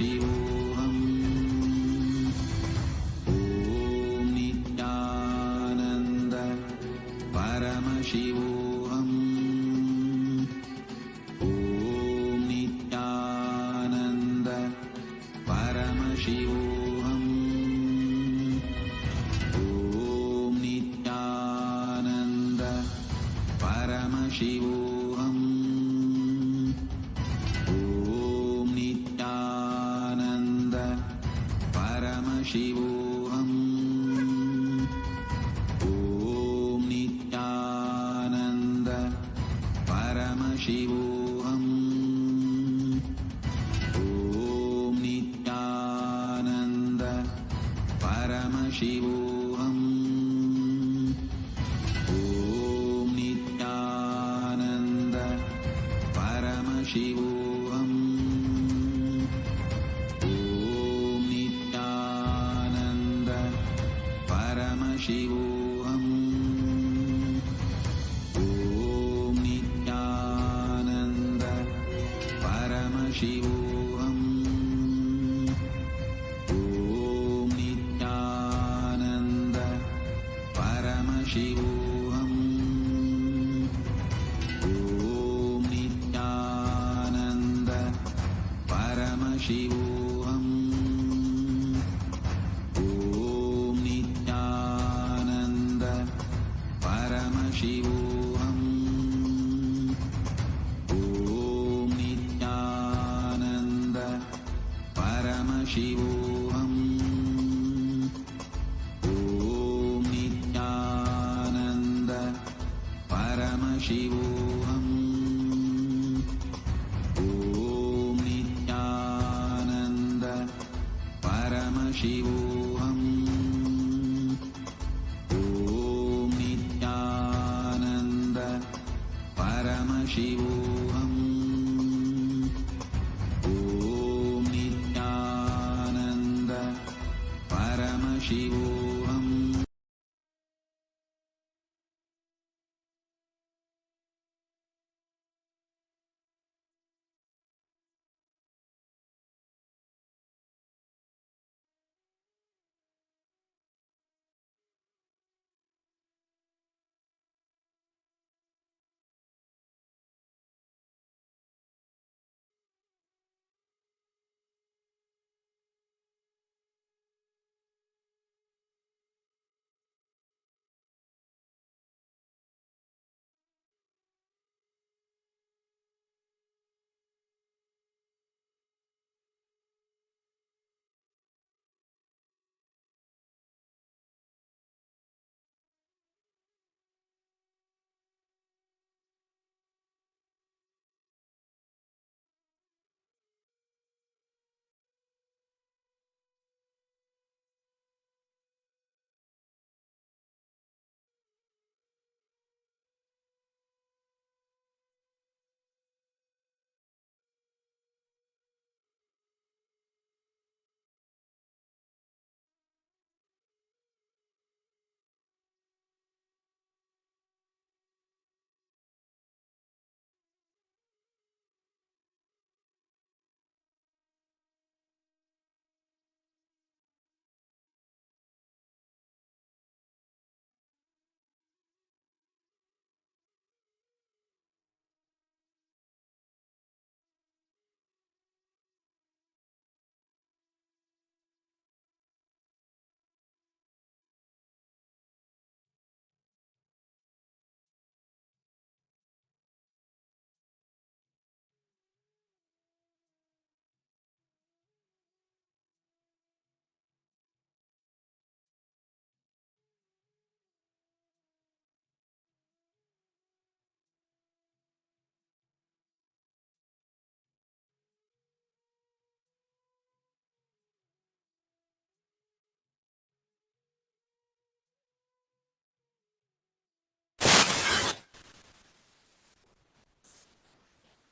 Paramashivoham. Om Nithyananda Paramashivoham. Om Nithyananda Paramashivoham. Om Nithyananda Paramashivoham. Om Nithyananda Paramashivoham. Om Nithyananda Paramashivoham. Om Nithyananda Paramashivoham. Om Nithyananda Paramashivoham. Om Nithyananda Paramashivoham. Om Nithyananda Paramashivoham. Om Nithyananda Paramashivoham. Om Nithyananda Paramashivoham. Om Nithyananda Paramashivoham. Om Nithyananda Paramashivoham. Om Nithyananda Paramashivoham. Om Nithyananda Paramashivoham. Om Nithyananda Paramashivoham. Om Nithyananda Paramashivoham.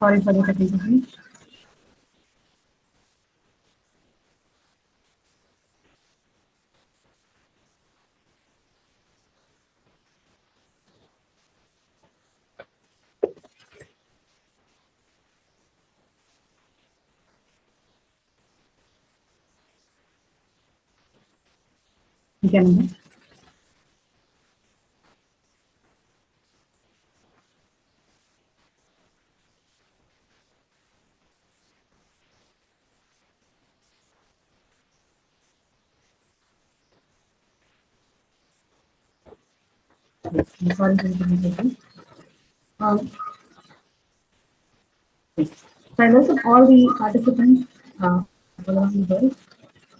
Sorry for the technical. Nithyananda. Yes, I'm sorry for the confusion. Um, yes. So I welcome all the participants all around the world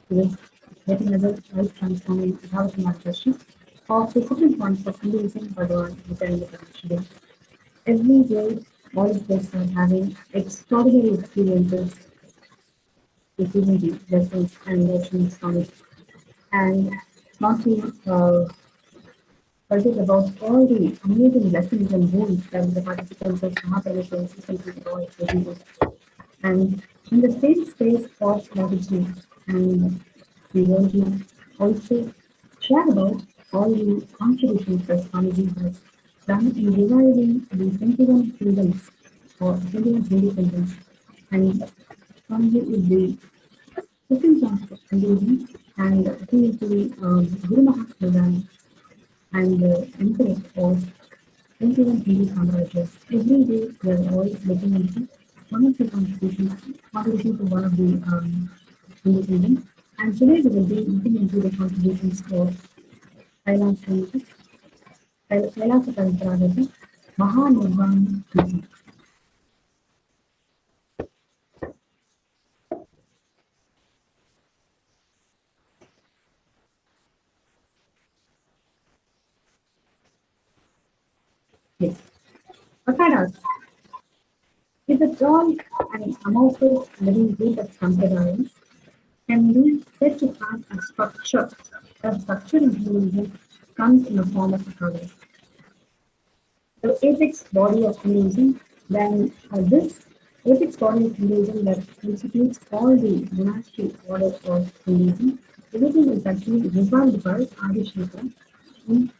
to this getting other life transforming house manifestation of the second points of Hinduism Bhagavan within the Paramashivam. Every day, all of us are having extraordinary experiences, receiving the lessons and nurturings from it. And not to forget about all the amazing lessons and rules that the participants of Mahaparasham recently provide every day. And in the same space of gratitude, and we want to also share about all the contributions that Swamiji has done in reviving the 21 kingdoms or 21 Hindu. And Swamiji is the second chapter of Hinduism, and he is the Guru Mahatma and the emperor of 21 Hindu Samarajyas. Every day we are all looking into one of the contributions to one of the Hindu kingdoms. And today we will be looking into the contributions of Kailasasana, Kailasasana, Mahanirvani Akhada. Yes. Akhadas is a tall and amorphous living group of sampradayas can be said to have a structure. The structure in Hinduism comes in the form of akhadas. The apex body of Hinduism, then this apex body of Hinduism that constitutes all the monastic order of Hinduism, everything is actually revived by Adi Shankara in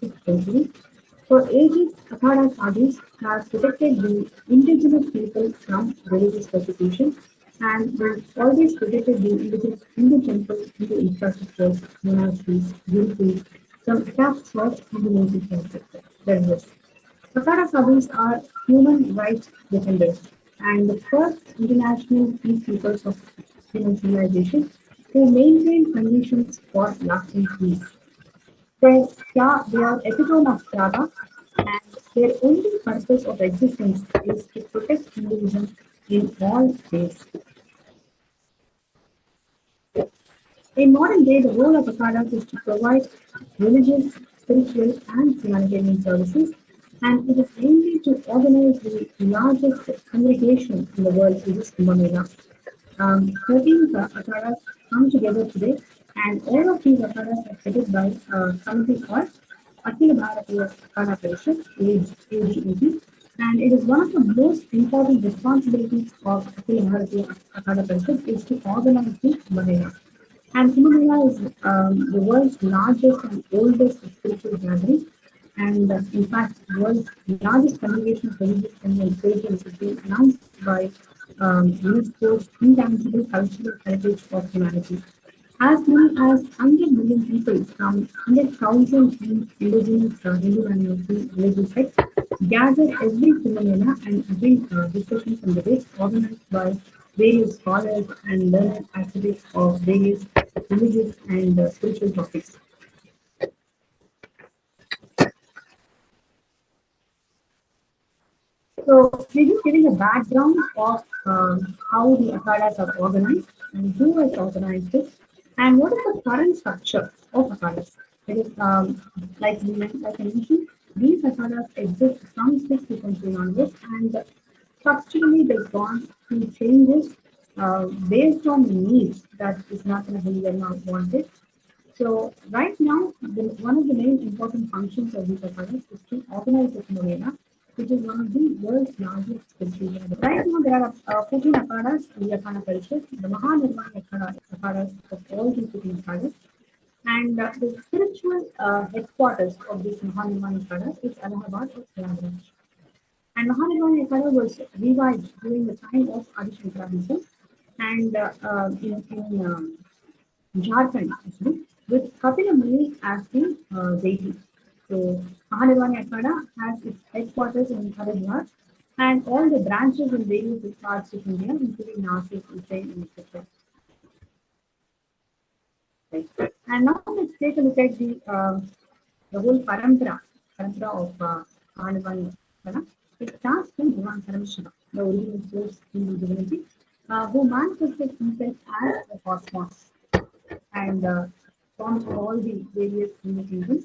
6th century. For ages, Akhada sadhus have protected the indigenous people from religious persecution and will always protected the indigenous Hindu temples, Hindu infrastructures, monasteries, gurukuls from attacks for Hindu terrorists. Akhada sadhus are human rights defenders and the first international peacekeepers of human civilization who maintain conditions for lasting peace. They are epitome of Traga, and their only purpose of existence is to protect Hinduism in all ways. In modern day, the role of Akadas is to provide religious, spiritual, and humanitarian services, and it is mainly to organize the largest congregation in the world, which is Kumbh Mela. 13 Akadas come together today, and all of these Akadas are headed by a committee called Akhila Bharatiya Akhada Parishad, AGEP, and it is one of the most important responsibilities of Akhila Bharatiya Akhada Parishad is to organize the Kumbh Mela. And Kumbh Mela is the world's largest and oldest spiritual gathering. And in fact, the world's largest congregation of religious and pilgrims has been announced by UNESCO's Intangible Cultural Heritage of Humanity. As many as 100 million people from 100,000 indigenous Hindu and Muslim religious sects gather every Kumbh and attend discussions and debates organized by various scholars and learned activists of various religious and spiritual topics. So, we're just giving a background of how the Akhadas are organized and who has organized it and what is the current structure of Akhadas. It is like I mentioned, these Akhadas exist from 6th century onwards and structurally they've gone through changes based on the needs that Isnatana Hindu wanted. So right now, one of the main important functions of these academies is to organize the Kumbh which is one of the world's largest spiritual gatherings. Right now, there are 14 akadas in the Akhada Parishad, the Mahanirvani Akhada, akadas of all these 14 akadas. And the spiritual headquarters of this Mahanirvani Akhada is Allahabad or Prayagraj. And Mahanirvani Akhada was revived during the time of Adi Shankara himself and in Jharkhand, actually. with Kapila Muni as the deity. So, Mahanirvani Akhada has its headquarters in Haridwar and all the branches in various parts of India, including Nasik, Ujjain, and etc. Right. And now let's take a look at the whole parampara of Mahanirvani Akhada. It starts from Bhagavan Paramashivam, the original source Hindu divinity, who manifested himself as a cosmos and formed all the various Hindu kingdoms,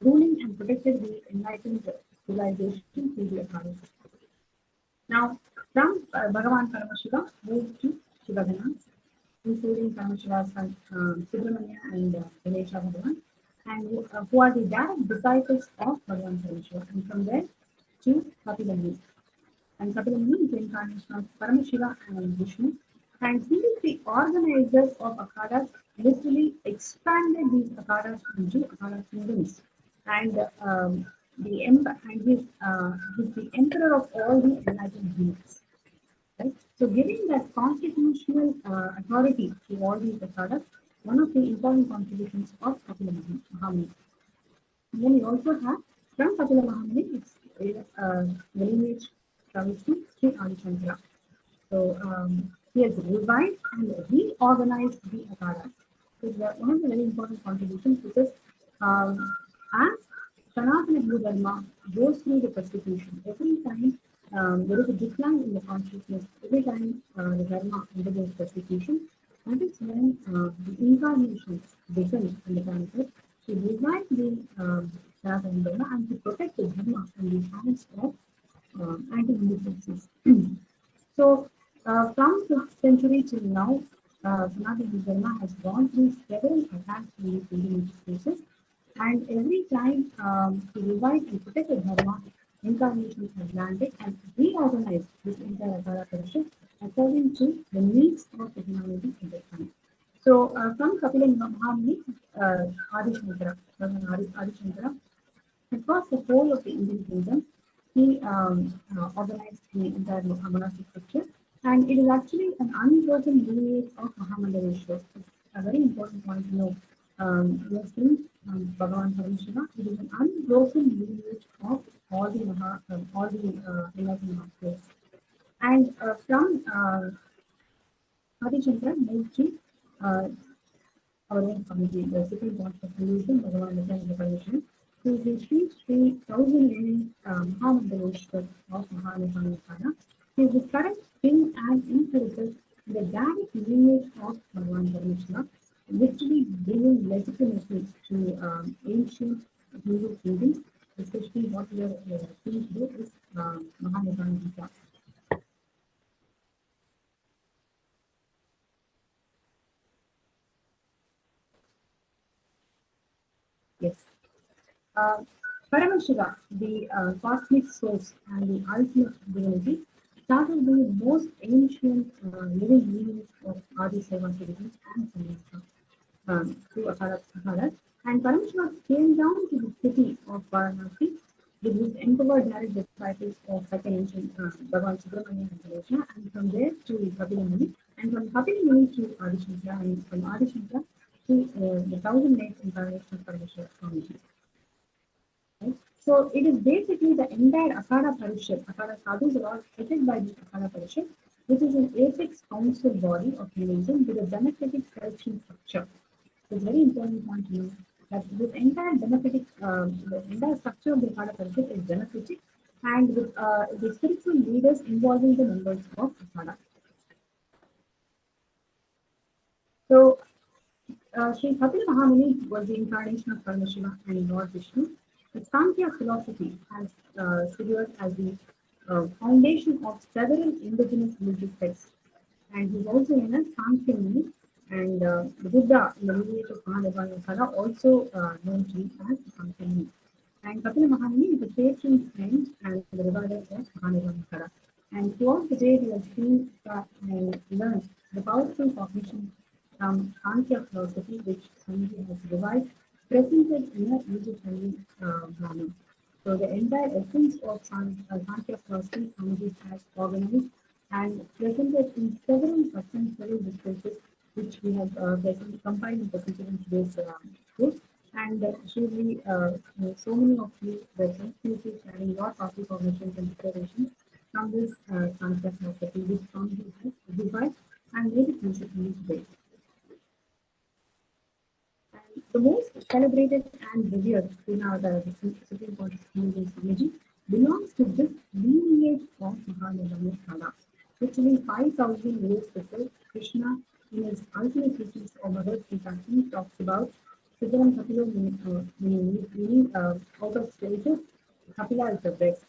ruling and protected the enlightened civilization through the Akhadas. Now, from Bhagavan Paramashiva moved to Shivaganas, including Paramashiva's son Subramanya and Ganesha Bhagavan, and who are the direct disciples of Bhagavan Paramashiva, and from there to Kapila. And Kapila is the incarnation of Paramashiva and Vishnu, and he is the organizer of Akhadas, literally expanded these Akhadas into Akhada kingdoms. And he's the emperor of all the enlightened beings. Right? So, giving that constitutional authority to all these Akhadas, one of the important contributions of Kapila Mahamuni. And then we also have from Kapila Mahamuni, the lineage travels to Sri Adi Shankara. So he has revived and reorganized the Akhadas. So one of the very important contributions because as Sanatana Hindu Dharma goes through the persecution, every time there is a decline in the consciousness, every time the Dharma undergoes persecution, that is when the incarnations descend on the planet to revive the Sanatana Dharma and to protect the Dharma from the hands of anti-Hindu forces. So, from 5th century till now, Sanatana Dharma has gone through several attacks on these indigenous places, and every time to revive and protect the Dharma, incarnations have landed and reorganized this entire Akara tradition according to the needs of the humanity at that time. So, from Kapila Mahamuni, Adi Shankara, Adi Shankara, across the whole of the Indian kingdom, he organized the entire monastic structure, and it is actually an unbroken lineage of Mahamandaleshwar. It's a very important point to know. Since Bhagavan Paramashiva, it is an unbroken lineage of all the enlightened masters. And from Adi Shankara moved to our own Swamiji, the second point of Hinduism, Bhagavan Nithyananda Parishad, who is the Sri 1000 Mahamandaleshwar of Mahanirvani Akhada. He is the current king and imperator in the direct lineage of Bhagavan Paramashiva, literally bringing legitimacy to ancient Hindu kingdoms, especially what we are seeing today is Mahanirvani Akhada. Yes. Uh, Paramashiva, the cosmic source and the ultimate divinity, started the most ancient living beings of Adi Saivan traditions and Sannyasa through Akhadas. And Paramashiva came down to the city of Varanasi with his empowered direct disciples of second ancient Bhagavan Subramanya and Ganesha, and from there to Kapila Muni, and from Kapila Muni to Adi Shankara, and from Adi Shankara to the 1000 incarnation of Paramashiva Swamiji. Right? So it is basically the entire Akhada Parishad. Akhada Sadhus are all headed by the Akhada Parishad, which is an apex council body of Hinduism with a democratic selection structure. So it's very important point to know that this entire the entire structure of the Akhada Parishad is democratic and with the spiritual leaders involving the members of Akhada. So Sri Kapila Mahamuni was the incarnation of Paramashiva and Lord Vishnu. The Sankhya philosophy has figured as the foundation of several indigenous religious sects, and he's also in a Sankhya Muni, and the Buddha in the lineage of Mahanirvani Akhada also known to be as Sankhya Muni. And Kapila Mahamuni is the patron saint and the reviver of Mahanirvani Akhada. And throughout the day, we have seen and learned the powerful cognition from Sankhya philosophy, which Swamiji has revived, presented in a user-friendly manner. So the entire essence of Sankhya philosophy, Swamiji has organized and presented in several discourses which we have basically combined and presented in today's course. And surely, so many of you were confused sharing your topic of missions and declarations from this concept of the previous from has revived and made it useful today. And the most celebrated and revered in our Supreme Court Swamiji belongs to this lineage of Mahanirvani Akhada. Literally 5,000 years before Krishna, in his ultimate teachings of Bhagavad Gita, he talks about Siddharam Kapilo meaning out of stages, Kapila is the best.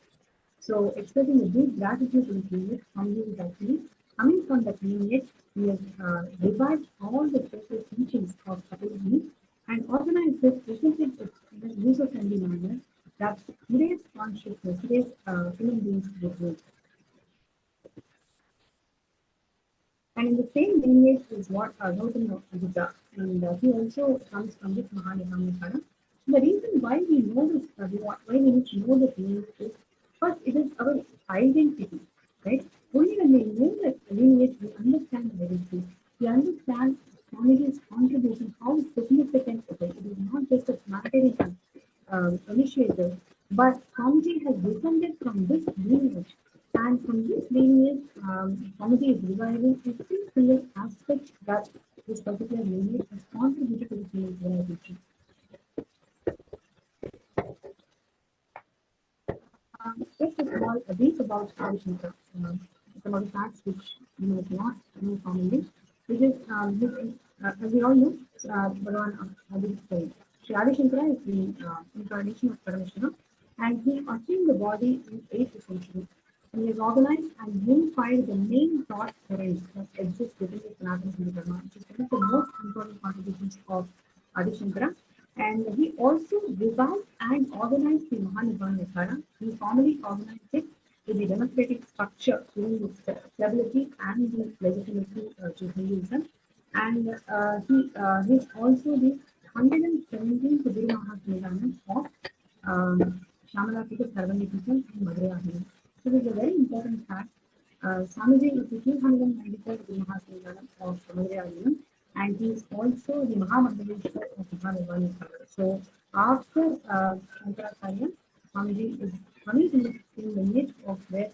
So expressing a deep gratitude to the lineage, Swamiji is actually coming from that lineage. He has revived all the special teachings of Kapila and organized it, presented it in a user-friendly manner that today's consciousness, today's human beings would need. And in the same lineage is what Gautama Buddha, and he also comes from this Mahanirvani Akhada. The reason why we know this, why we need to know this lineage is first, it is our identity, right? Only when we know that lineage, we understand the legacy. We understand Swamiji's contribution, how significant it is. It is not just a mathematical initiative, but Swamiji has descended from this lineage. And from this lineage, Swamiji is reviving every single aspect that this particular lineage has contributed to the field realization. Just a small a brief about Adi Shankar. Some of the facts which you might not know commonly, which is, as we all know, Bhagavan Adi, Sri Adi Shankara is the incarnation of Paramashivam, and he assumed the body in 8th century. And he has organized and unified the main thought currents that exist within the Sanatana Hindu Dharma, which is one of the most important contributions of Adi Shankara. And he also revived and organized the Mahanirvani Akhada. He formally organized it with the democratic structure, giving the stability and the legitimacy to Hinduism. And he is also the 117th Guru Mahasmedhanam of Shamalapita Sarvanipita in Madurai. So this is a very important fact. Swamiji is the 293rd Guru Mahasmedhanam of Madurai, and he is also the Mahamandaleshwar of Mahanirvani Akhada. So after Shankaracharya, Swamiji is coming in the lineage of where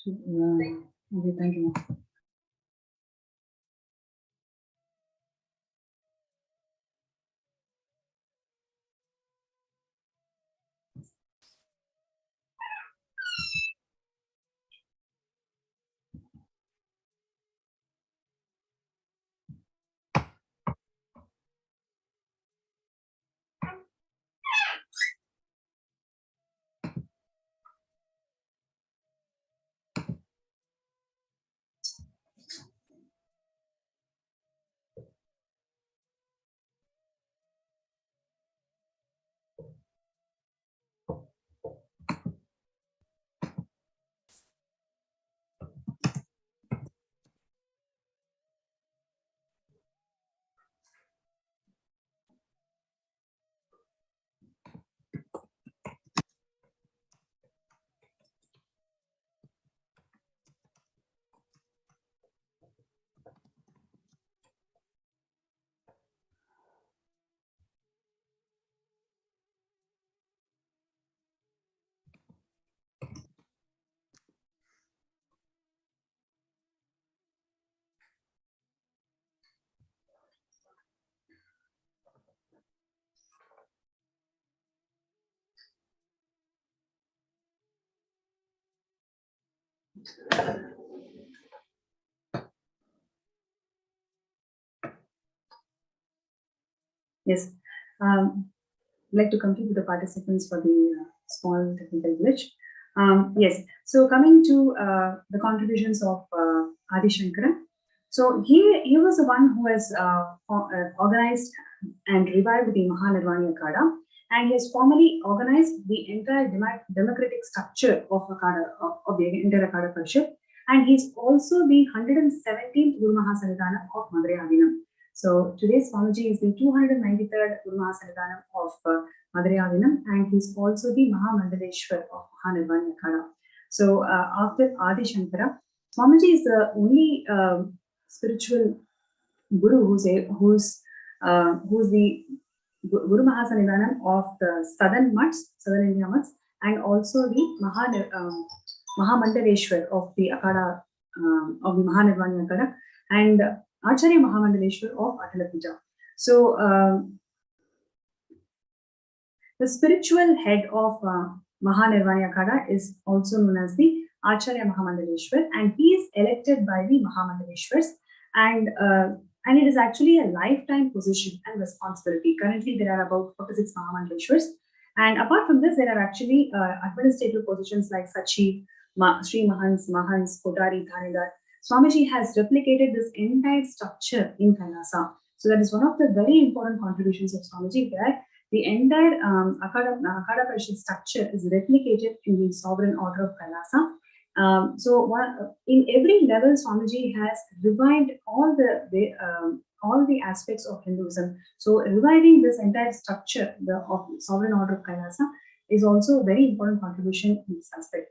okay, thank you. Yes. I'd like to complete with the participants for the small technical glitch. Yes. So coming to the contributions of Adi Shankara. So he was the one who has organized and revived the Mahanirvani Akhada, and he has formally organized the entire democratic structure of Akhada, of the entire Akhada Parishad, and he's also the 117th Guru Mahasanidana of Madurai Adinam. So today's Swamiji is the 293rd Guru Mahasanidhanam of Madurai Adinam, and he's also the Mahamandaleshwar of Mahanirvani Akhada. So after Adi Shankara, Swamiji is the only spiritual guru who's the Guru Mahasanidhanam of the southern mutts, southern India mutts, and also the Mahamandaleshwar of the Akhada, of the Mahanirvani Akhada, and Acharya Mahamandaleshwar of Atalapija. So the spiritual head of Mahanirvani Akhada is also known as the Acharya Mahamandaleshwar, and he is elected by the Mahamandaleshwars, and it is actually a lifetime position and responsibility. Currently, there are about 46 Mahamandaleshwars, and apart from this, there are actually administrative positions like Sachi, Sri Mahans, Kotari, Thanedar. Swamiji has replicated this entire structure in Kailasa. So that is one of the very important contributions of Swamiji, where the entire Akhada Parishad structure is replicated in the sovereign order of Kailasa. In every level, Swamiji has revived all the aspects of Hinduism. So reviving this entire structure of the sovereign order of Kailasa is also a very important contribution in this aspect.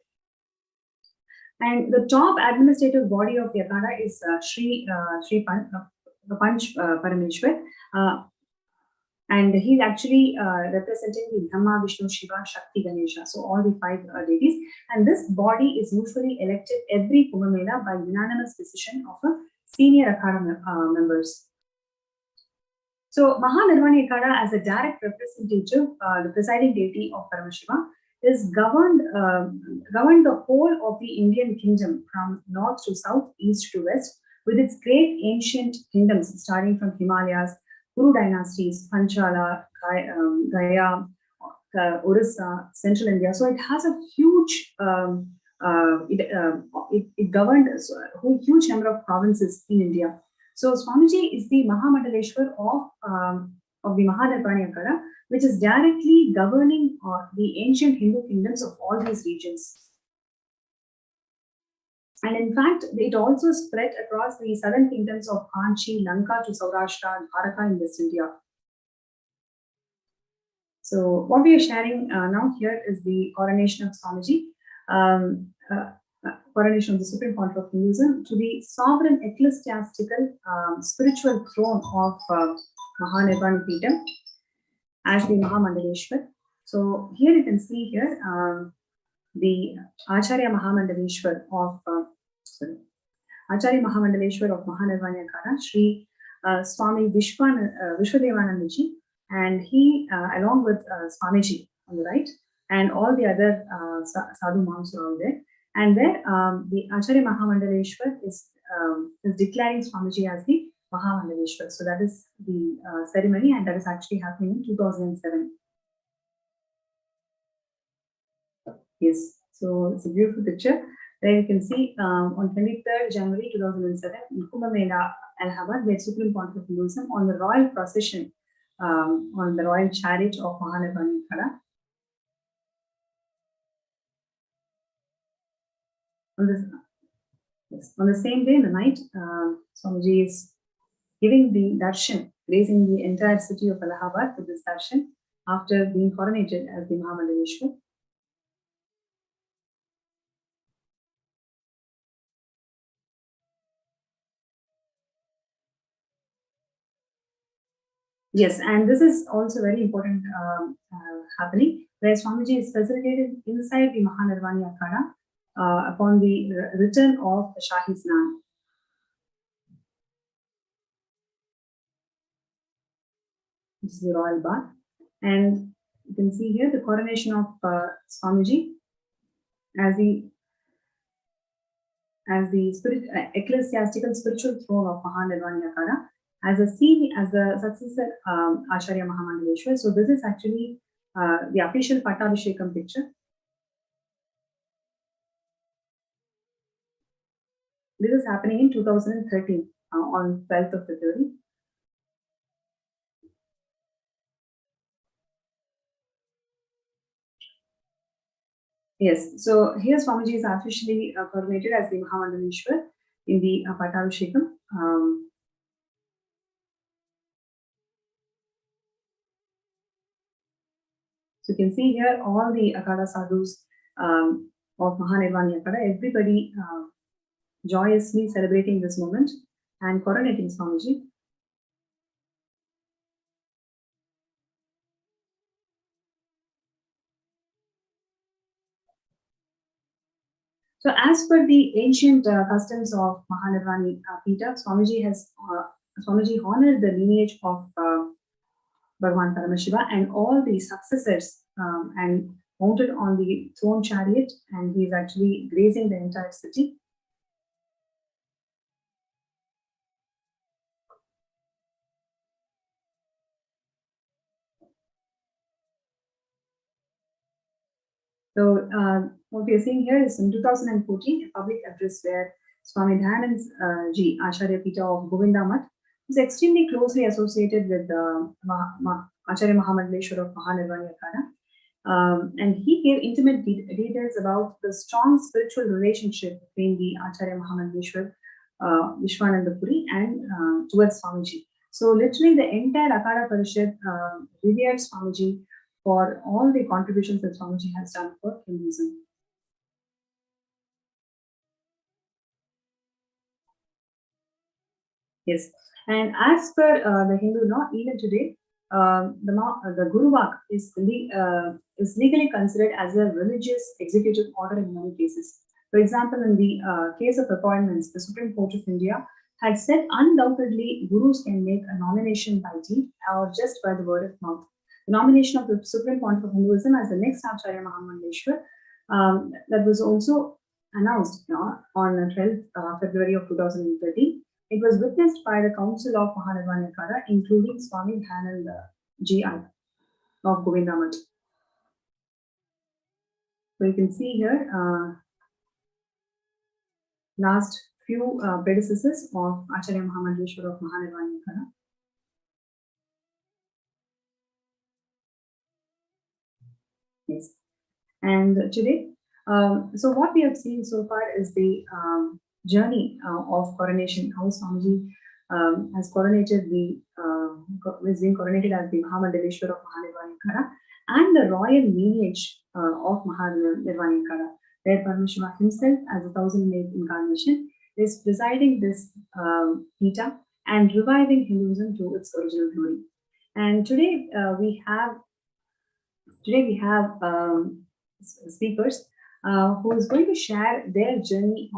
And the top administrative body of the Akhada is Sri Panch Parameshwar, and he's actually representing the Brahma, Vishnu, Shiva, Shakti, Ganesha, so all the 5 deities. And this body is usually elected every Kumbh Mela by unanimous decision of a senior Akhada members. So Mahanirvani Akhada, as a direct representative, the presiding deity of Paramashivam, is governed the whole of the Indian kingdom from north to south, east to west, with its great ancient kingdoms starting from Himalayas, Kuru dynasties, Panchala, Gaya, Orissa, Central India. So it has a huge, it governed a huge number of provinces in India. So Swamiji is the Mahamandaleshwar of the Mahanirvani Akhada, which is directly governing the ancient Hindu kingdoms of all these regions. And in fact, it also spread across the southern kingdoms of Kanchi, Lanka to Saurashtra and Dwarka in West India. So what we are sharing now here is the coronation of Swamiji, coronation of the Supreme Pontiff of Hinduism to the sovereign ecclesiastical spiritual throne of Mahanirvani Peetham as the Mahamandaleshwar. So here you can see here the Acharya Mahamandaleshwar of Mahamandaleshwar of Mahanirvani Akhada, Sri Swami Vishwadevanandaji, and he along with Swamiji on the right, and all the other sadhu monks are all there. And there the Acharya Mahamandaleshwar is declaring Swamiji as the Mahamandaleshwar. So that is the ceremony, and that is actually happening in 2007. Yes, so it's a beautiful picture. There you can see on 23rd January 2007 in Kumbh Mela, Allahabad, where Supreme Pontiff of Hinduism on the royal procession on the royal chariot of Mahanirvani Akhada. On the same day in the night, Swamiji is giving the darshan, raising the entire city of Allahabad with this darshan after being coronated as the Mahamandaleshwar. Yes, and this is also very important happening, where Swamiji is facilitated inside the Mahanirvani Akhada upon the return of the Shahi Snan. This is the royal bath, and you can see here the coronation of Swamiji as the as the ecclesiastical spiritual throne of Mahanirvani Akhada, as the successor Acharya Mahamandaleshwar. So this is actually the official Pattabhishekam picture. This is happening in 2013 on 12th of February. Yes, so here Swamiji is officially coronated as the Mahamandaleshwar in the Pattabhishekam. So you can see here all the Akhada sadhus of Mahanirvani Akhada, everybody joyously celebrating this moment and coronating Swamiji. So as per the ancient customs of Mahanirvani Pita, Swamiji honored the lineage of Bhagavan Paramashiva and all the successors and mounted on the throne chariot, and he is actually grazing the entire city. So what we are seeing here is in 2014, a public address where Swami Dhyanand Ji, Acharya Pita of Govinda Math, is extremely closely associated with Acharya Mahamandaleshwar of Mahanirvani Akhada. And he gave intimate details about the strong spiritual relationship between the Acharya Mahamandaleshwar, Vishwananda Puri, and towards Swamiji. So literally the entire Akhada Parishad revered Swamiji for all the contributions that Swamiji has done for Hinduism. Yes, and as per the Hindu law, even today, the Guru Vak is legally considered as a religious executive order in many cases. For example, in the case of appointments, the Supreme Court of India had said undoubtedly Gurus can make a nomination by deed or just by the word of mouth. The nomination of the Supreme Court of Hinduism as the next Acharya Mahamandaleshwar, that was also announced on 12th February of 2013. It was witnessed by the Council of Mahanirvani Akhada, including Swami Dhyanand Ji of Govinda Math. So you can see here last few predecessors of Acharya Mahamandaleshwar of Mahanirvani Akhada. Yes, and today, so what we have seen so far is the journey of coronation, how Swamiji has coronated is being coronated as the Mahamandaleshwar of Mahanirvani Akhada, and the royal lineage of Mahanirvani Akhada, where Paramashiva himself, as a 1,000-year incarnation, is presiding this Pita and reviving Hinduism to its original glory. And today we have speakers who is going to share their journey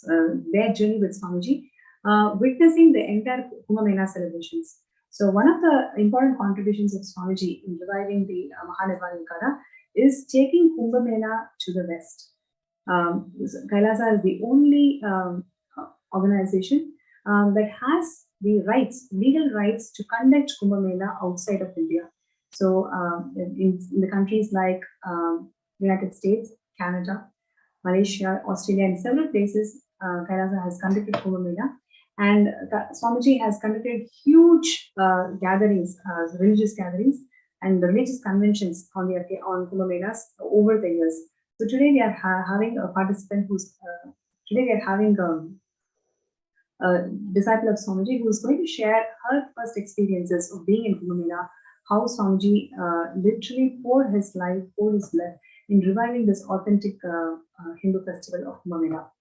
with Swamiji, witnessing the entire Kumbh Mela celebrations. So one of the important contributions of Swamiji in reviving the Mahanirvani Akhada is taking Kumbh Mela to the West. Kailasa is the only organization that has the legal rights to conduct Kumbh Mela outside of India. So in the countries like United States, Canada, Malaysia, Australia, and several places, Kailasa has conducted Kumbh Mela. And Swamiji has conducted huge gatherings, religious gatherings, and religious conventions on Kumbh Melas over the years. So today we are having a participant today we are having a disciple of Swamiji who is going to share her first experiences of being in Kumbh Mela, how Swamiji literally poured his life, poured his blood in reviving this authentic Hindu festival of Kumbh Mela.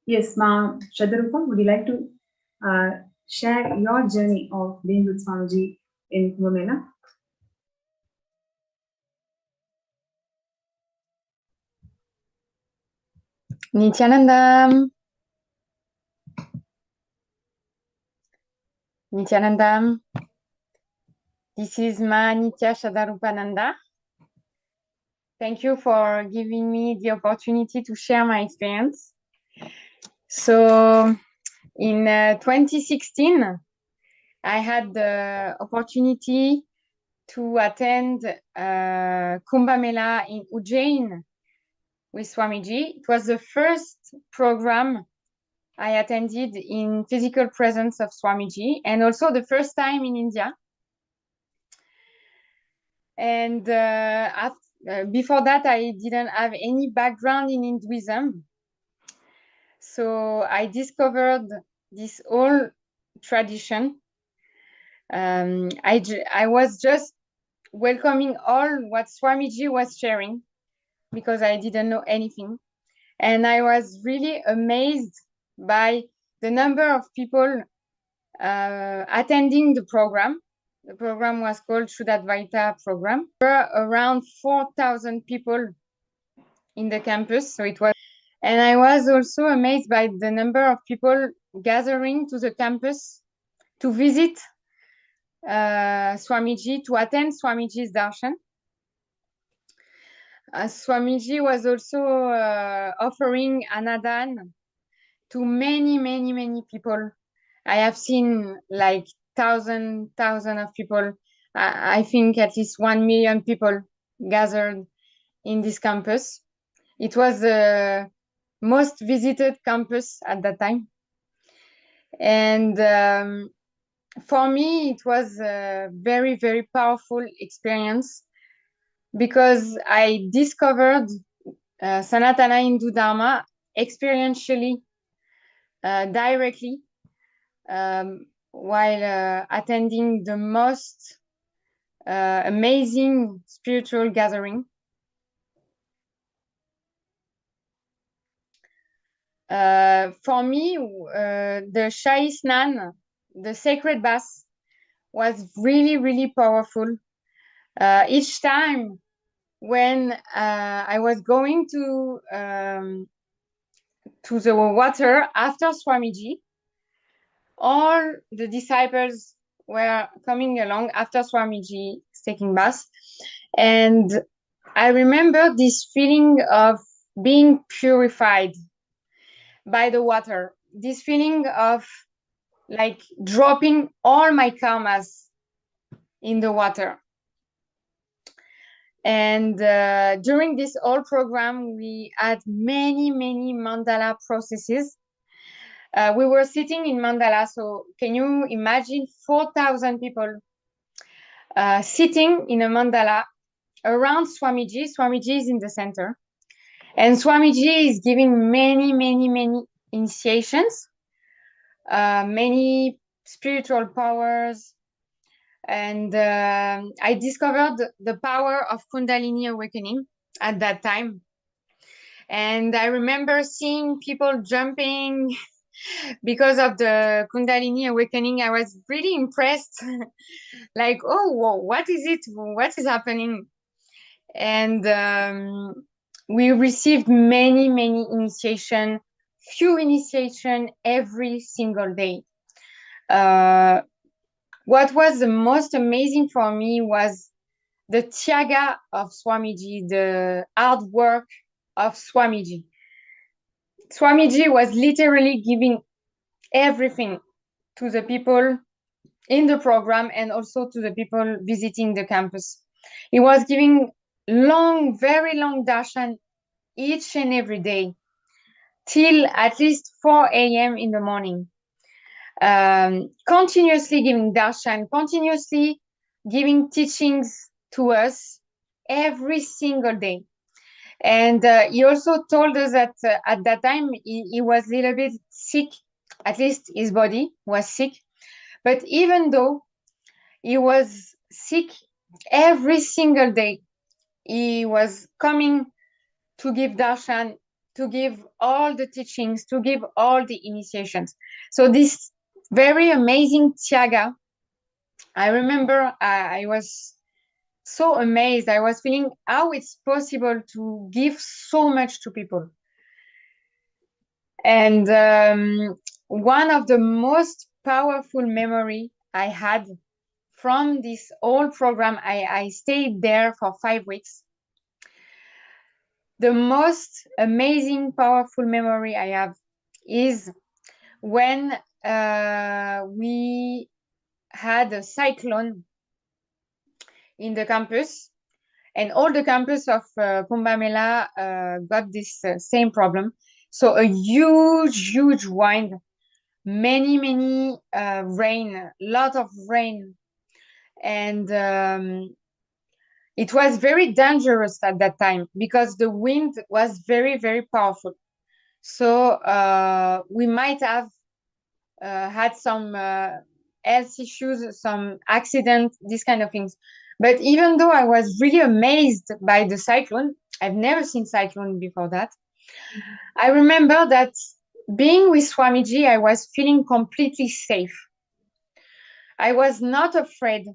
Yes, Ma Shadarupa, would you like to share your journey of being with Swamiji in Kumbh Mela? Nithyananda. Nithyananda. This is Ma Nitya Shadarupananda. Thank you for giving me the opportunity to share my experience. So in 2016, I had the opportunity to attend Kumbh Mela in Ujjain with Swamiji. It was the first program I attended in physical presence of Swamiji, and also the first time in India. And before that, I didn't have any background in Hinduism. So I discovered this whole tradition. I was just welcoming all what Swamiji was sharing because I didn't know anything. And I was really amazed by the number of people attending the program. The program was called Shuddhadvaita program. There were around 4,000 people in the campus. So it was, and I was also amazed by the number of people gathering to the campus to visit Swamiji, to attend Swamiji's darshan. Swamiji was also offering anadan to many people. I have seen like thousand of people. I think at least 1 million people gathered in this campus. It was the most visited campus at that time. And for me, it was a very, very powerful experience because I discovered Sanatana Hindu Dharma experientially, directly, while attending the most amazing spiritual gathering. For me, the Shahi Snan, the sacred bath, was really, really powerful. Each time when I was going to the water after Swamiji, all the disciples were coming along after Swamiji taking bath. And I remember this feeling of being purified by the water, this feeling of like dropping all my karmas in the water. And during this whole program, we had many, many mandala processes. We were sitting in mandala, so can you imagine 4,000 people sitting in a mandala around Swamiji? Swamiji is in the center. And Swamiji is giving many, many, many initiations, many spiritual powers. And I discovered the power of Kundalini awakening at that time. And I remember seeing people jumping because of the Kundalini awakening. I was really impressed. Like, oh, whoa, what is it? What is happening? And we received many, many initiation, few initiation every single day. What was the most amazing for me was the tyaga of Swamiji, the hard work of Swamiji. Swamiji was literally giving everything to the people in the program and also to the people visiting the campus. He was giving long, very long darshan each and every day till at least 4 a.m. in the morning. Continuously giving darshan, continuously giving teachings to us every single day. And he also told us that at that time he was a little bit sick, at least his body was sick. But even though he was sick, every single day he was coming to give darshan, to give all the teachings, to give all the initiations. So this very amazing tyaga, I remember I was so amazed. I was feeling how it's possible to give so much to people. And one of the most powerful memory I had from this whole program, I stayed there for 5 weeks. The most amazing, powerful memory I have is when we had a cyclone in the campus, and all the campus of Kumbh Mela got this same problem. So a huge, huge wind, many rain, lot of rain, and it was very dangerous at that time because the wind was very, very powerful. So we might have had some health issues, some accident, these kind of things. But even though I was really amazed by the cyclone, I've never seen cyclone before that. I remember that being with Swamiji, I was feeling completely safe. I was not afraid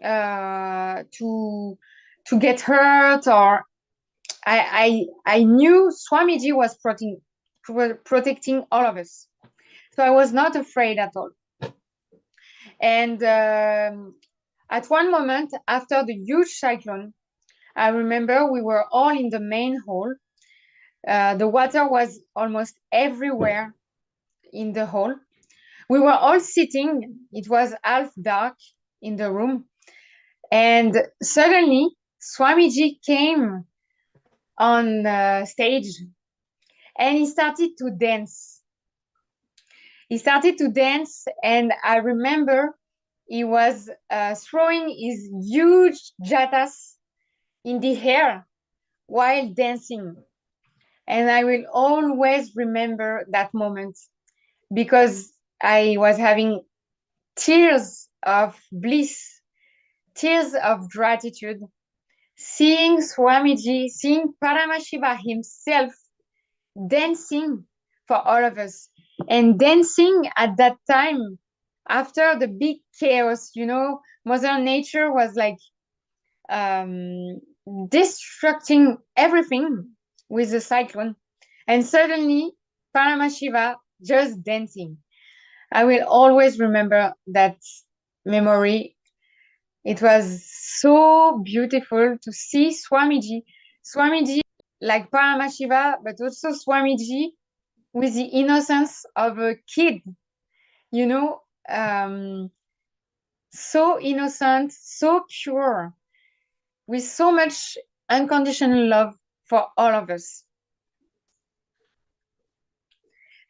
to get hurt, or I knew Swamiji was protecting all of us. So I was not afraid at all. And at one moment after the huge cyclone, I remember we were all in the main hall. The water was almost everywhere in the hall. We were all sitting. It was half dark in the room. And suddenly Swamiji came on the stage and he started to dance. He started to dance, and I remember he was throwing his huge jatas in the air while dancing. And I will always remember that moment because I was having tears of bliss, tears of gratitude, seeing Swamiji, seeing Paramashiva himself dancing for all of us. And dancing at that time, after the big chaos, Mother Nature was like destructing everything with the cyclone. And suddenly, Paramashiva just dancing. I will always remember that memory. It was so beautiful to see Swamiji like Paramashiva, but also Swamiji with the innocence of a kid, you know, so innocent, so pure, with so much unconditional love for all of us.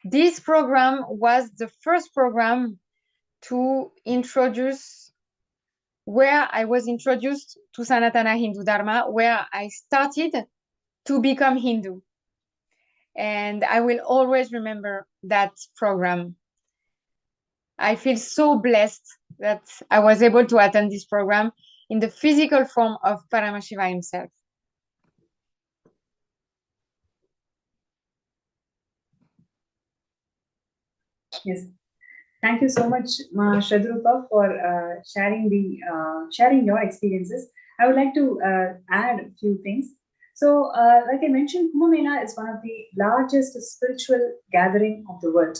This program was the first program to introduce where I was introduced to Sanatana Hindu Dharma, where I started to become Hindu. And I will always remember that program. I feel so blessed that I was able to attend this program in the physical form of Paramashiva himself. Yes. Thank you so much, Shradrupa, for sharing your experiences. I would like to add a few things. So, like I mentioned, Kumbh Mela is one of the largest spiritual gathering of the world,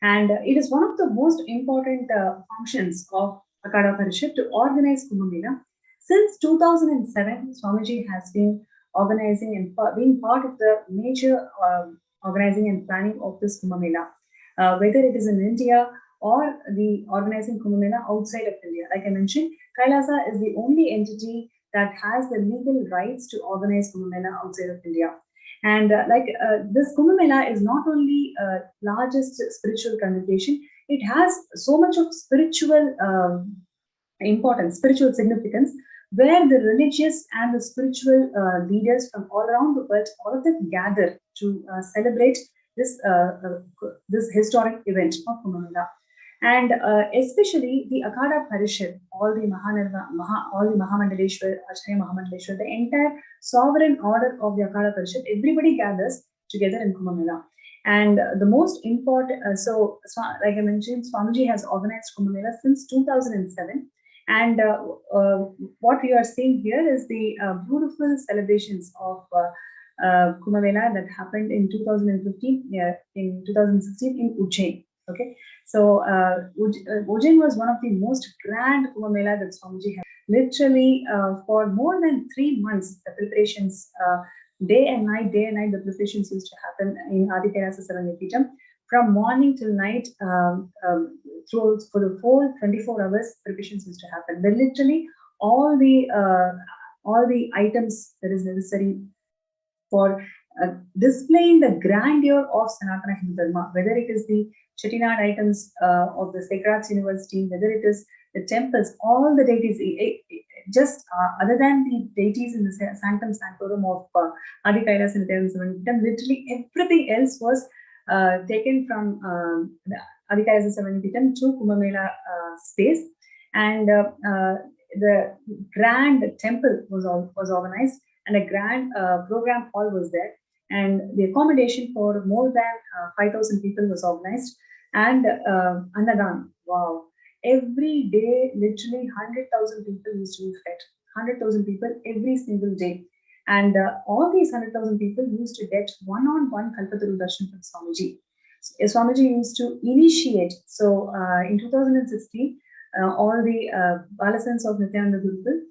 and it is one of the most important functions of Akhada Parishad to organize Kumbh Mela. Since 2007, Swamiji has been organizing and being part of the major organizing and planning of this Kumbh Mela. Whether it is in India or the organizing Kumbh Mela outside of India. Like I mentioned, Kailasa is the only entity that has the legal rights to organize Kumbh Mela outside of India. And this Kumbh Mela is not only largest spiritual congregation, it has so much of spiritual importance, spiritual significance, where the religious and the spiritual leaders from all around the world, all of them gather to celebrate this historic event of Kumbh Mela. And especially the Akhada Parishad, all the Mahamandaleshwar, Acharya Mahamandaleshwar, the entire sovereign order of the Akhada Parishad, everybody gathers together in Kumbh Mela. And the most important, like I mentioned, Swamiji has organized Kumbh Mela since 2007. And what we are seeing here is the beautiful celebrations of Kumbh Mela that happened in 2015, in 2016 in Ujjain. Okay, so Ujjain was one of the most grand Kumbh Mela that Swamiji had. Literally, for more than 3 months, the preparations, day and night, the preparations used to happen in Adikairasa Saranyapitam. From morning till night, through for the whole 24 hours, preparations used to happen. Then literally all the items that is necessary for displaying the grandeur of Sanatana Hindu Dharma, whether it is the Chettinad items of the Sacred University, whether it is the temples, all the deities, just other than the deities in the Sanctum Sanctorum of Adikairasa and Nithyananda, literally everything else was taken from Adikairasa Savanyapitam to Kumbh Mela space, and the grand temple was organized, and a grand program hall was there, and the accommodation for more than 5,000 people was organized, and Annadan, wow, every day literally 100,000 people used to be fed, 100,000 people every single day. And all these 100,000 people used to get one-on-one Kalpataru Darshan from Swamiji. Swamiji used to initiate. So in 2016, all the Balasans of Nithyananda Gurukul,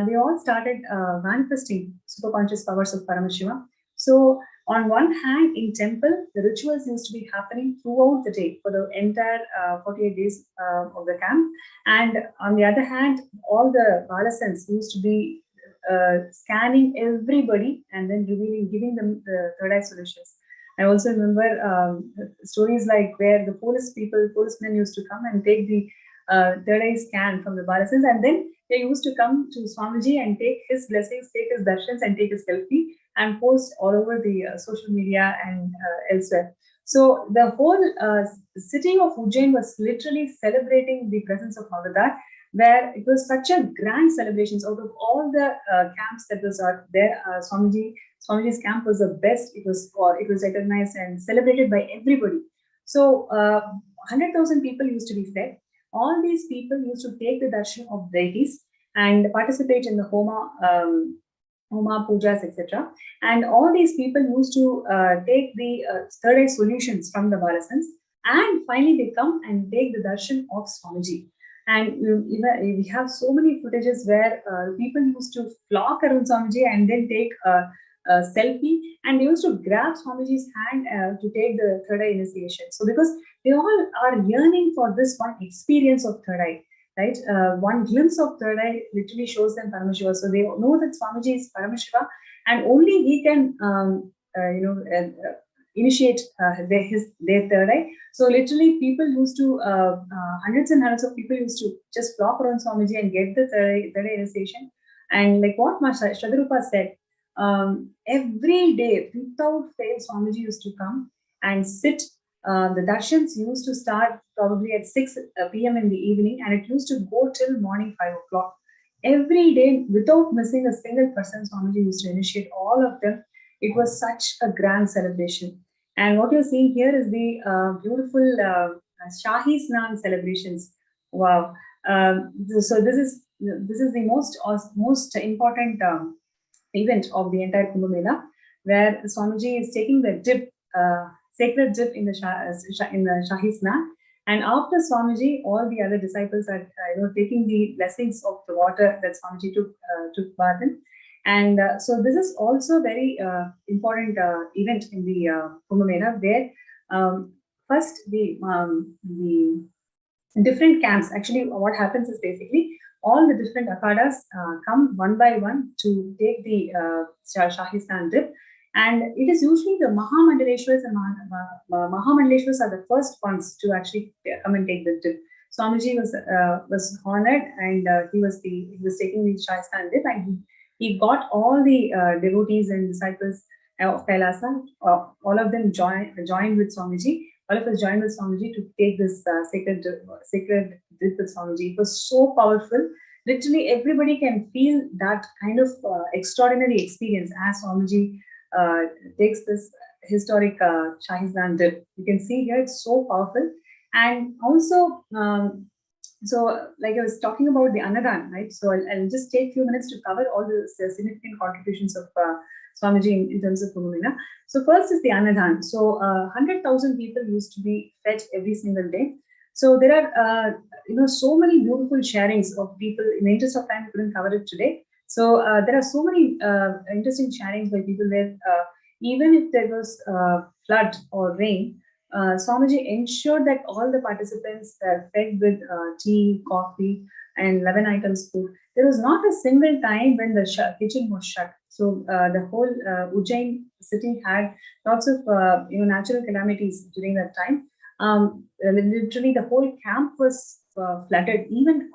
they all started manifesting superconscious powers of Paramashivam. So on one hand, in temple, the rituals used to be happening throughout the day for the entire 48 days of the camp. And on the other hand, all the Balasans used to be scanning everybody and then giving them the third eye solutions. I also remember stories like where the policemen used to come and take the third eye scan from the Balasins, and then they used to come to Swamiji and take his blessings, take his darshans, and take his selfie and post all over the social media and elsewhere. So the whole city of Ujjain was literally celebrating the presence of Akhada, where it was such a grand celebrations. Out of all the camps that was there, Swamiji's camp was the best. It was recognized and celebrated by everybody. So 100,000 people used to be fed. All these people used to take the darshan of deities and participate in the Homa, pujas, etc. And all these people used to take the third eye solutions from the Balasans, and finally they come and take the darshan of Swamiji. And we have so many footages where people used to flock around Swamiji and then take a selfie, and they used to grab Swamiji's hand to take the third eye initiation. So because they all are yearning for this one experience of third eye, right? One glimpse of third eye literally shows them Paramashiva. So they know that Swamiji is Paramashiva, and only he can, initiate their third eye. So literally, people used to hundreds and hundreds of people used to just flock around Swamiji and get the third eye initiation. And like what Shadarupa said, every day without fail, Swamiji used to come and sit. The darshans used to start probably at 6 p.m. in the evening, and it used to go till morning 5 o'clock. Every day, without missing a single person, Swamiji used to initiate all of them. It was such a grand celebration. And what you're seeing here is the beautiful Shahi Snan celebrations. Wow! So this is the most important event of the entire Kumbh Mela, where Swamiji is taking the dip, sacred dip in the Shahi Snan. And after Swamiji, all the other disciples are taking the blessings of the water that Swamiji took bath in. And so this is also very important event in the Kumbh Mela, where first the different camps. Actually, what happens is basically all the different akhadas come one by one to take the Shahi Snan dip. And it is usually the Mahamandaleshwaras and Mahamandaleshwaras are the first ones to actually come and take the dip. Swamiji was honored, and he was taking the Shahi Snan dip, and he got all the devotees and disciples of Kailasa. All of them joined with Swamiji. All of us joined with Swamiji to take this sacred dip with Swamiji. It was so powerful. Literally, everybody can feel that kind of extraordinary experience as Swamiji takes this historic Shahi Snan dip. You can see here, it's so powerful. And also, so like I was talking about the Annadan, right? So I'll just take a few minutes to cover all the significant contributions of Swamiji in terms of Kumbh Mela. So first is the Annadan. So 100,000 people used to be fed every single day. So there are so many beautiful sharings of people. In the interest of time, we couldn't cover it today. So there are so many interesting sharings by people there. Even if there was flood or rain, Swamiji ensured that all the participants were fed with tea, coffee, and 11 items food. There was not a single time when the kitchen was shut. So the whole Ujjain city had lots of natural calamities during that time. Literally, the whole camp was flooded. Even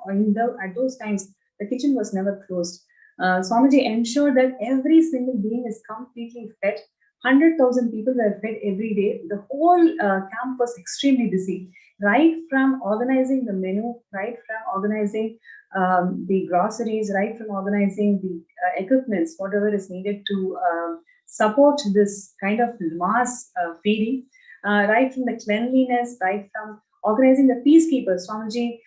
at those times, the kitchen was never closed. Swamiji ensured that every single being is completely fed. 100,000 people were fed every day. The whole camp was extremely busy, right from organizing the menu, right from organizing the groceries, right from organizing the equipments, whatever is needed to support this kind of mass feeding, right from the cleanliness, right from organizing the peacekeepers. Swamiji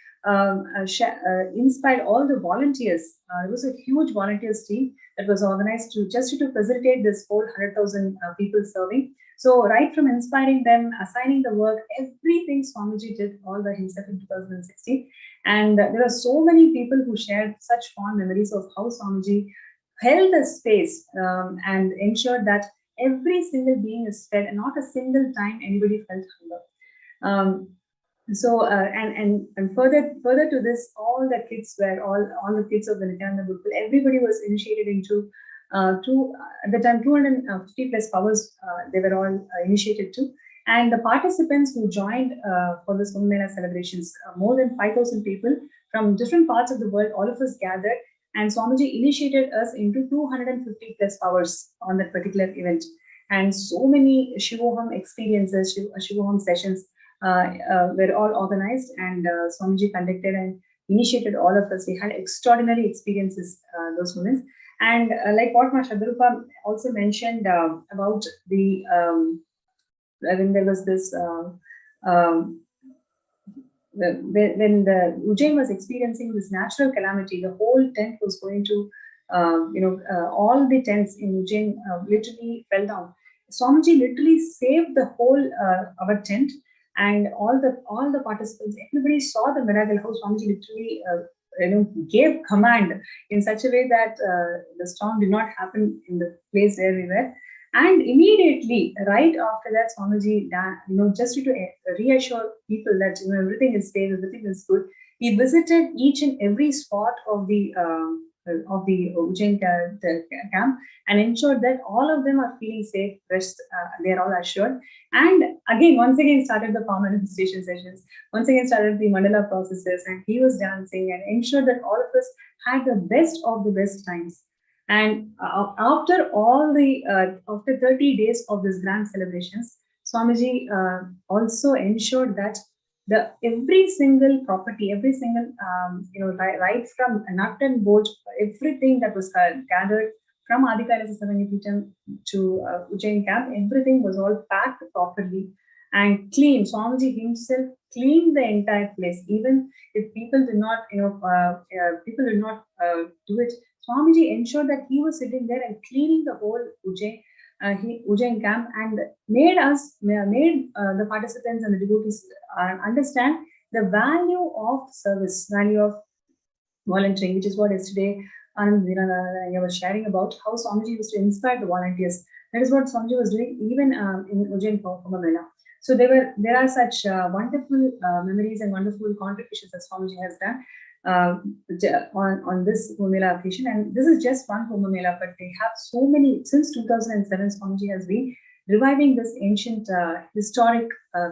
inspired all the volunteers. It was a huge volunteers team that was organized to facilitate this whole 100,000 people serving. So right from inspiring them, assigning the work, everything Swamiji did all by himself in 2016. And there are so many people who shared such fond memories of how Swamiji held the space and ensured that every single being is fed, and not a single time anybody felt hunger. So and further to this, all the kids were all the kids of the Nithyananda Gurukul, everybody was initiated into at the time 250 plus powers, they were all initiated to, and the participants who joined for this Kumbh Mela celebrations, more than 5,000 people from different parts of the world, all of us gathered, and Swamiji initiated us into 250 plus powers on that particular event, and so many Shivoham experiences, Shivoham sessions were all organized, and Swamiji conducted and initiated all of us. We had extraordinary experiences those moments. And like what Ma Shadarupa also mentioned about the when there was this when the Ujjain was experiencing this natural calamity, the whole tent was going to all the tents in Ujjain literally fell down. Swamiji literally saved the whole our tent, and all the participants, everybody saw the miracle how Swamiji literally gave command in such a way that the storm did not happen in the place where we were. And immediately, right after that, Swamiji, just to reassure people that everything is safe, everything is good, he visited each and every spot of the Ujjain camp and ensured that all of them are feeling safe, rest, they are all assured. And again, once again, started the palm manifestation sessions. Once again, started the mandala processes, and he was dancing and ensured that all of us had the best of the best times. And after all the after 30 days of this grand celebrations, Swamiji also ensured that the every single property, every single right from nut and bolt, everything that was gathered from Adhikarasa Savanyapitam to Ujjain camp, everything was all packed properly and clean. Swamiji himself cleaned the entire place, even if people did not, people did not do it. Swamiji ensured that he was sitting there and cleaning the whole Ujjain camp, and made the participants and the devotees understand the value of service, value of volunteering, which is what yesterday Anand was sharing about how Swamiji used to inspire the volunteers. That is what Swamiji was doing even in Ujjain Kumbh Mela. So there are such wonderful memories and wonderful contributions that Swamiji has done on this Kumbh Mela occasion. And this is just one Kumbh Mela, but they have so many. Since 2007, Swamiji has been reviving this ancient historic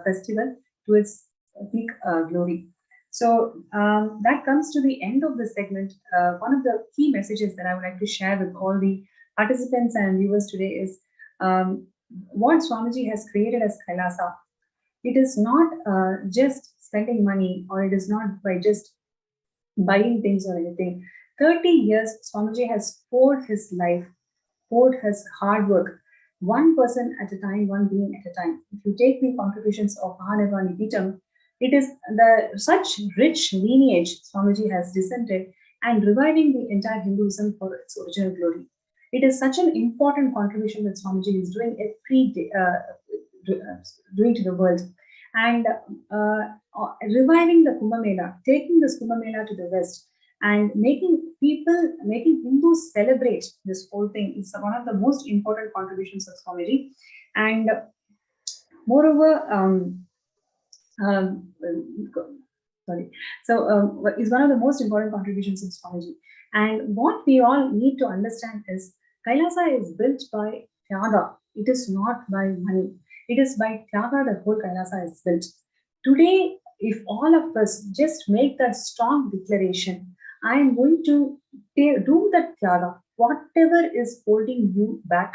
festival to its peak glory. So that comes to the end of this segment. One of the key messages that I would like to share with all the participants and viewers today is what Swamiji has created as Kailasa. It is not just spending money, or it is not by just buying things or anything. 30 years, Swamiji has poured his life, poured his hard work, one person at a time, one being at a time. If you take the contributions of Mahanirvani Akhada, it is such rich lineage Swamiji has descended and reviving the entire Hinduism for its original glory. It is such an important contribution that Swamiji is doing every day, doing to the world. And reviving the Kumbh Mela, taking this Kumbh Mela to the West, and making Hindus celebrate this whole thing is one of the most important contributions of Swamiji. And moreover, is one of the most important contributions of Swamiji. And what we all need to understand is Kailasa is built by Tyaga. It is not by money. It is by Tyaga that whole Kailasa is built. Today, if all of us just make that strong declaration, I am going to do that Tyaga, whatever is holding you back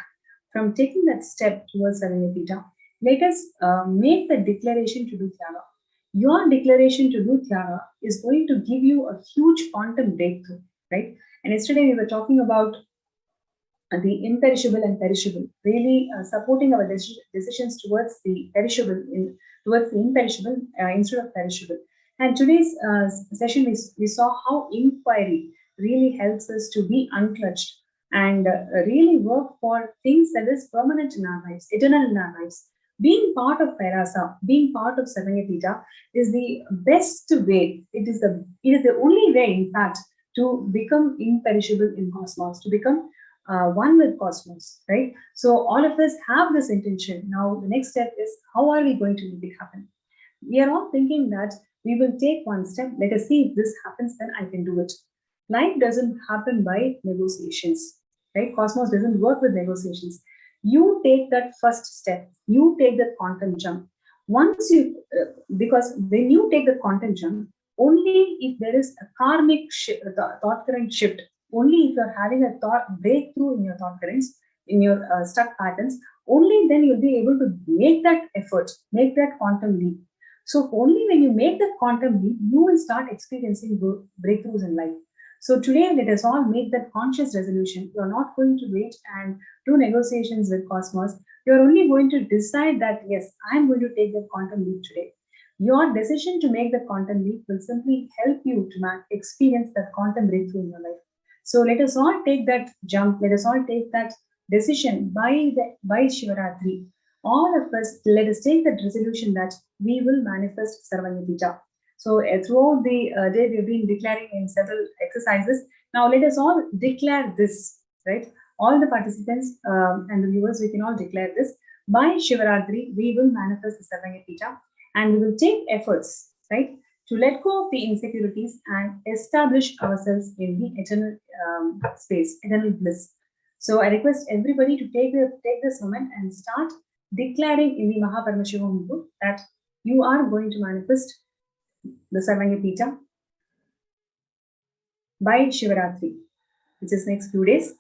from taking that step towards Saranyapita, let us make the declaration to do Tyaga. Your declaration to do Tyaga is going to give you a huge quantum breakthrough, right? And yesterday we were talking about the imperishable and perishable, really supporting our decisions towards the perishable, towards the imperishable instead of perishable. And today's session, we saw how inquiry really helps us to be unclutched and really work for things that is permanent in our lives, eternal in our lives. Being part of Kailasa, being part of Saranyapita is the best way. It is the only way, in fact, to become imperishable in cosmos, to become one with cosmos, right? So all of us have this intention. Now the next step is, how are we going to make it happen? We are all thinking that we will take one step, let us see if this happens, then I can do it. Life doesn't happen by negotiations, right? Cosmos doesn't work with negotiations. You take that first step, you take that quantum jump. Once you, because when you take the quantum jump, only if there is a karmic thought current shift, only if you're having a thought breakthrough in your thought currents, in your stuck patterns, only then you'll be able to make that effort, make that quantum leap. So only when you make that quantum leap, you will start experiencing breakthroughs in life. So today, let us all make that conscious resolution. You are not going to wait and do negotiations with Cosmos. You are only going to decide that, yes, I am going to take that quantum leap today. Your decision to make the quantum leap will simply help you to experience that quantum breakthrough in your life. So let us all take that jump. Let us all take that decision by Shivaratri. All of us, let us take that resolution that we will manifest Sarvanyapita. So throughout the day, we've been declaring in several exercises. Now let us all declare this, right? All the participants and the viewers, we can all declare this. By Shivaratri, we will manifest the Sarvanyapita, and we will take efforts, right, to let go of the insecurities and establish ourselves in the eternal space, eternal bliss. So I request everybody to take this moment and start declaring in the Paramashivam book that you are going to manifest the Sarvanyapita by Shivaratri, which is next few days.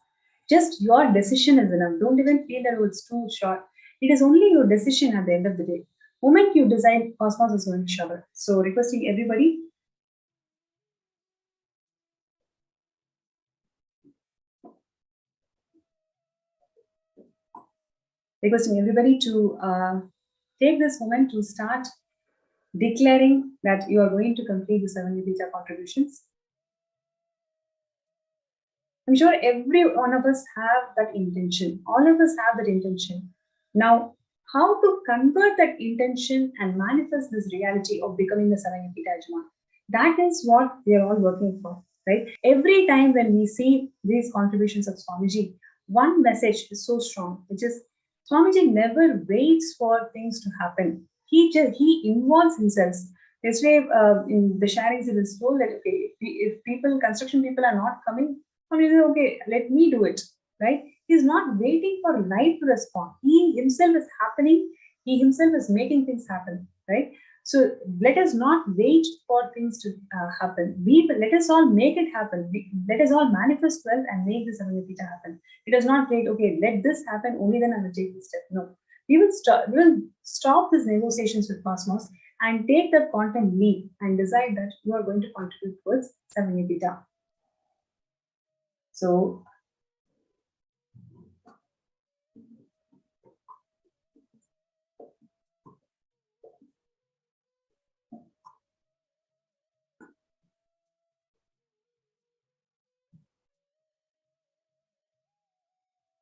Just your decision is enough. Don't even feel that it's too short. It is only your decision at the end of the day. Moment you decide, Cosmos is going to shower. So requesting everybody. Requesting everybody to take this moment to start declaring that you are going to complete the Sarvanyapita contributions. I'm sure every one of us have that intention. All of us have that intention. Now, how to convert that intention and manifest this reality of becoming the Sarvanyapita Ajma? That is what we are all working for, right? Every time when we see these contributions of Swamiji, one message is so strong, which is Swamiji never waits for things to happen. He involves himself. Yesterday, in the sharings, it is told that okay, if people, construction people are not coming, Swamiji says, okay, let me do it, right? He's not waiting for life to respond. He himself is happening. He himself is making things happen, right? So let us not wait for things to happen. Let us all make it happen. Let us all manifest wealth and make this Sarvanyapita happen. It does not wait, okay, let this happen, only then I will take this step. No. We will stop these negotiations with Cosmos and take that quantum leap and decide that you are going to contribute towards Sarvanyapita. So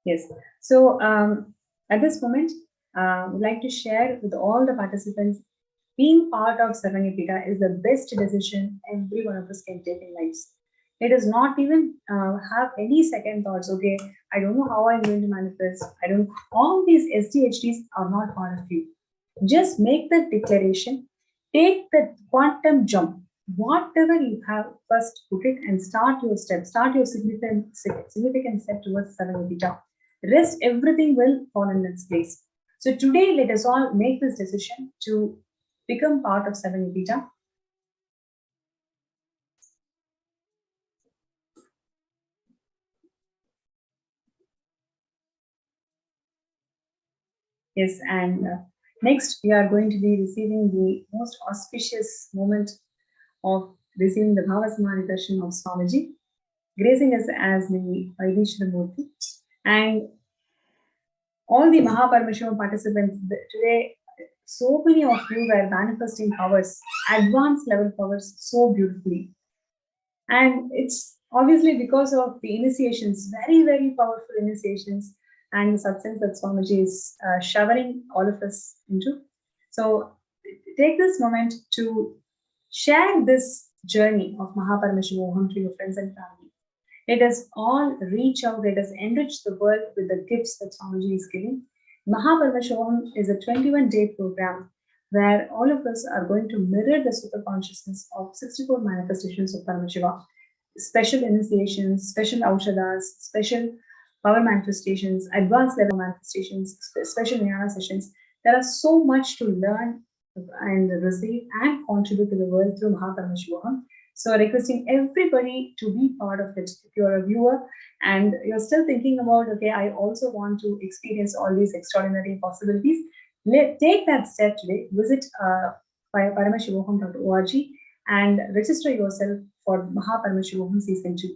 yes. So at this moment, I would like to share with all the participants, being part of Sarvanyapita is the best decision every one of us can take in life. It does not even have any second thoughts. Okay, I don't know how I'm going to manifest. I don't. All these SDHDs are not part of you. Just make the declaration. Take the quantum jump. Whatever you have, first put it and start your step. Start your significant step towards Sarvanyapita. Rest, everything will fall in its place. So today, let us all make this decision to become part of Sarvanyapita. Yes, and next we are going to be receiving the most auspicious moment of receiving the Bhavasamani Darshan of Swamiji, gracing us as the Vaidishwara Murti. And all the Paramashivam participants today, so many of you were manifesting powers, advanced level powers, so beautifully. And it's obviously because of the initiations, very, very powerful initiations, and the substance that Swamiji is showering all of us into. So take this moment to share this journey of Paramashivam to your friends and family. Let us all reach out, let us enrich the world with the gifts that Swamiji is giving. Paramashivam is a 21-day program. where all of us are going to mirror the super consciousness of 64 manifestations of Paramashiva, special initiations, special aushadas, special power manifestations, advanced level manifestations, special jnana sessions. There are so much to learn and receive and contribute to the world through Paramashivam. So requesting everybody to be part of it. If you're a viewer and you're still thinking about, okay, I also want to experience all these extraordinary possibilities, take that step today. Visit paramashivam.org and register yourself for Paramashivam Season 2.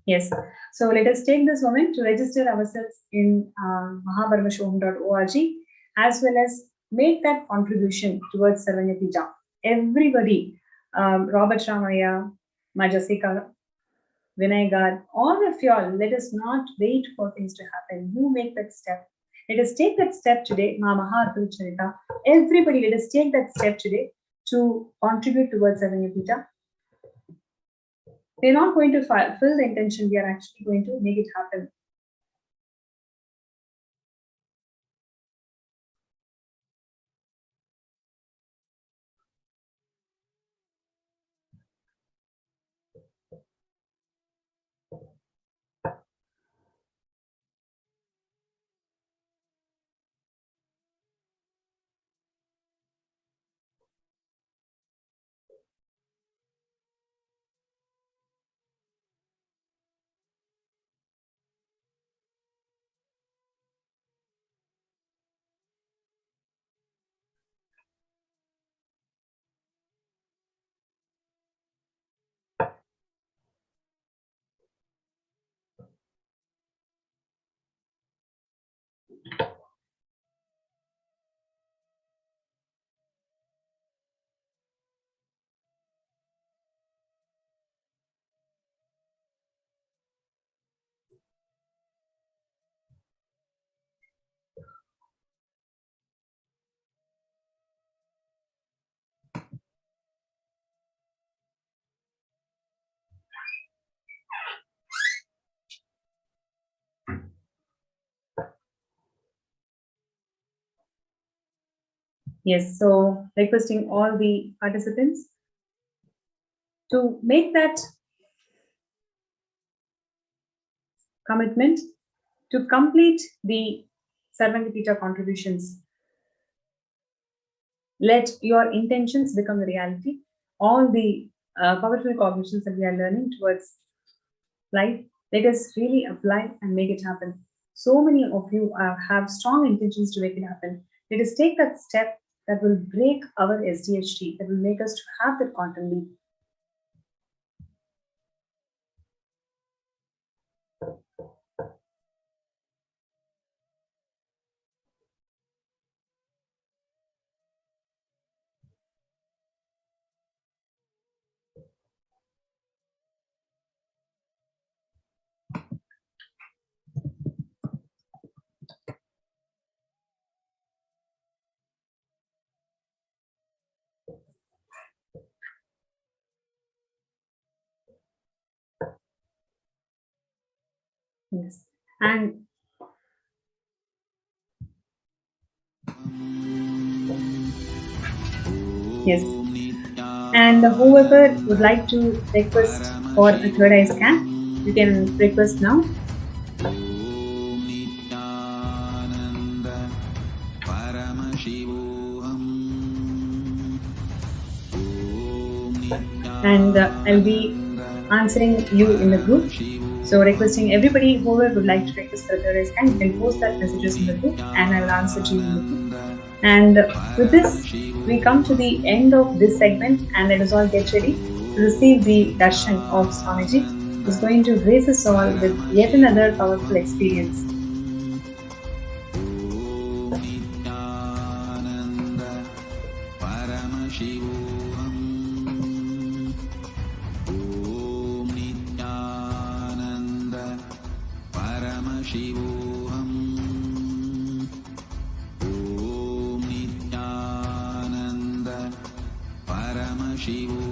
Yes, so let us take this moment to register ourselves in Paramashivam.org as well as make that contribution towards Sarvanyapija. Everybody, Robert Ramaya, Majasika, Vinay Gar, all of y'all, let us not wait for things to happen. You make that step. Let us take that step today, Charita. Everybody, let us take that step today to contribute towards Sarvanyapija. We're not going to fill the intention, we are actually going to make it happen. Yes, so requesting all the participants to make that commitment to complete the Sarvanyapija contributions. Let your intentions become a reality. All the powerful cognitions that we are learning towards life, let us really apply and make it happen. So many of you have strong intentions to make it happen. Let us take that step that will break our SDHT, that will make us to have that quantum leap. Yes, and yes, and whoever would like to request for a third eye scan, you can request now. Nithyananda Paramashivam. And I'll be answering you in the group. So requesting everybody, whoever would like to request for the raise hand, you can post that messages in the group and I will answer to you in the group. And with this, we come to the end of this segment and let us all get ready to receive the darshan of Swamiji, who is going to grace us all with yet another powerful experience. Paramashivam. Om Nithyananda Paramashivam.